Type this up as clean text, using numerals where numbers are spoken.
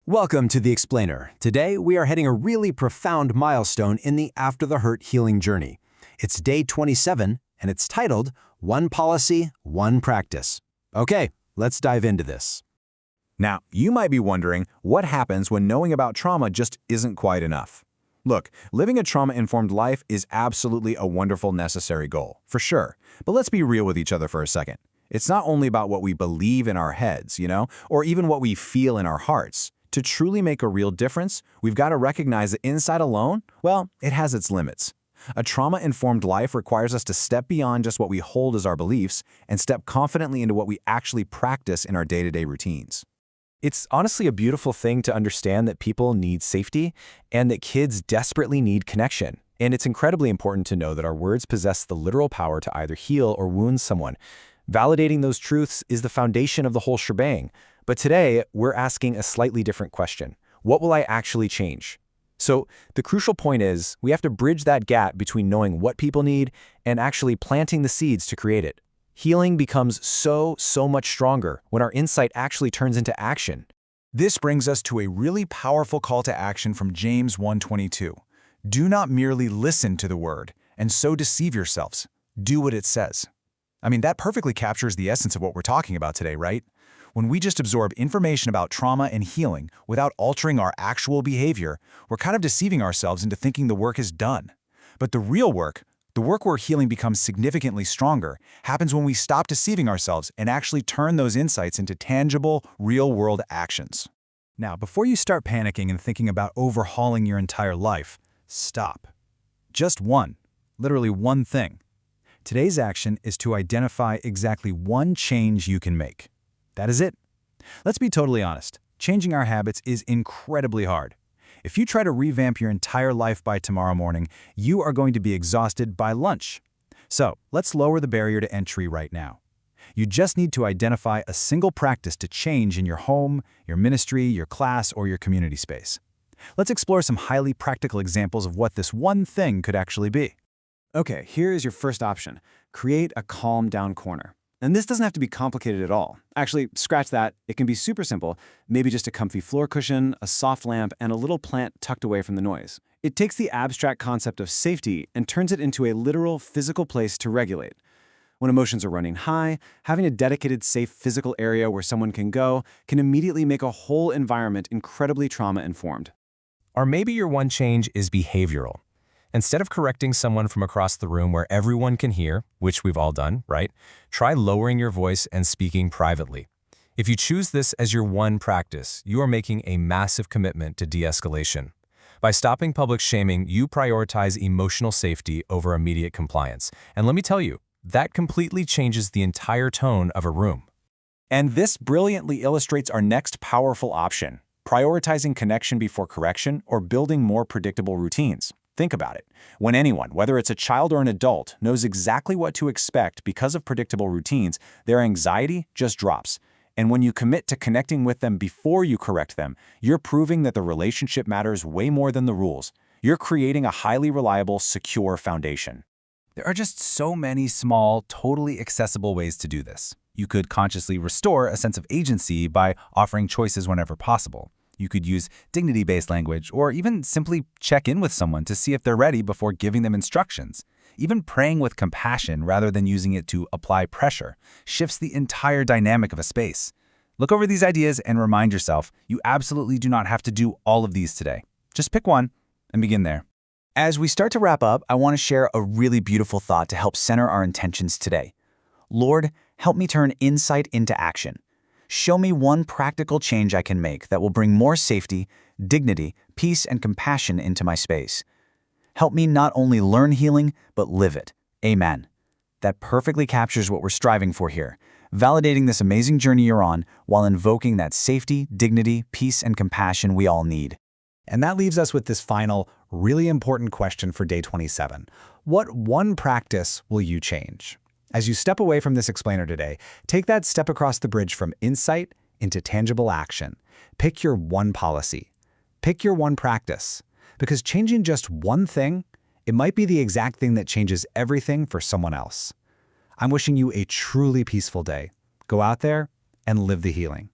Welcome to The Explainer. Today, we are hitting a really profound milestone in the After the Hurt healing journey. It's day 27, and it's titled, One Policy, One Practice. Okay, let's dive into this. Now, you might be wondering what happens when knowing about trauma just isn't quite enough. Look, living a trauma-informed life is absolutely a wonderful, necessary goal, for sure. But let's be real with each other for a second. It's not only about what we believe in our heads, or even what we feel in our hearts. To truly make a real difference, we've got to recognize that insight alone, well, it has its limits. A trauma-informed life requires us to step beyond just what we hold as our beliefs and step confidently into what we actually practice in our day-to-day routines. It's honestly a beautiful thing to understand that people need safety and that kids desperately need connection. And it's incredibly important to know that our words possess the literal power to either heal or wound someone. Validating those truths is the foundation of the whole shebang. But today, we're asking a slightly different question. What will I actually change? So the crucial point is we have to bridge that gap between knowing what people need and actually planting the seeds to create it. Healing becomes so much stronger when our insight actually turns into action. This brings us to a really powerful call to action from James 1:22. Do not merely listen to the word and so deceive yourselves. Do what it says. That perfectly captures the essence of what we're talking about today, right? When we just absorb information about trauma and healing without altering our actual behavior, we're kind of deceiving ourselves into thinking the work is done. But the real work, the work where healing becomes significantly stronger, happens when we stop deceiving ourselves and actually turn those insights into tangible, real-world actions. Now, before you start panicking and thinking about overhauling your entire life, stop. Just literally one thing. Today's action is to identify exactly one change you can make. That is it. Let's be totally honest. Changing our habits is incredibly hard. If you try to revamp your entire life by tomorrow morning, you are going to be exhausted by lunch. So let's lower the barrier to entry right now. You just need to identify a single practice to change in your home, your ministry, your class, or your community space. Let's explore some highly practical examples of what this one thing could actually be. Okay, here is your first option. Create a calm down corner. And this doesn't have to be complicated at all. Actually, scratch that. It can be super simple. Maybe just a comfy floor cushion, a soft lamp, and a little plant tucked away from the noise. It takes the abstract concept of safety and turns it into a literal physical place to regulate. When emotions are running high, having a dedicated, safe physical area where someone can go can immediately make a whole environment incredibly trauma-informed. Or maybe your one change is behavioral. Instead of correcting someone from across the room where everyone can hear, which we've all done, right? Try lowering your voice and speaking privately. If you choose this as your one practice, you are making a massive commitment to de-escalation. By stopping public shaming, you prioritize emotional safety over immediate compliance. And let me tell you, that completely changes the entire tone of a room. And this brilliantly illustrates our next powerful option, prioritizing connection before correction or building more predictable routines. Think about it. When anyone, whether it's a child or an adult, knows exactly what to expect because of predictable routines, their anxiety just drops. And when you commit to connecting with them before you correct them, you're proving that the relationship matters way more than the rules. You're creating a highly reliable, secure foundation. There are just so many small, totally accessible ways to do this. You could consciously restore a sense of agency by offering choices whenever possible. You could use dignity-based language or even simply check in with someone to see if they're ready before giving them instructions. Even praying with compassion rather than using it to apply pressure shifts the entire dynamic of a space. Look over these ideas and remind yourself you absolutely do not have to do all of these today. Just pick one and begin there. As we start to wrap up, I want to share a really beautiful thought to help center our intentions today. Lord, help me turn insight into action. Show me one practical change I can make that will bring more safety, dignity, peace, and compassion into my space. Help me not only learn healing, but live it. Amen. That perfectly captures what we're striving for here, validating this amazing journey you're on while invoking that safety, dignity, peace, and compassion we all need. And that leaves us with this final, really important question for day 27. What one practice will you change? As you step away from this explainer today, take that step across the bridge from insight into tangible action. Pick your one policy. Pick your one practice. Because changing just one thing, it might be the exact thing that changes everything for someone else. I'm wishing you a truly peaceful day. Go out there and live the healing.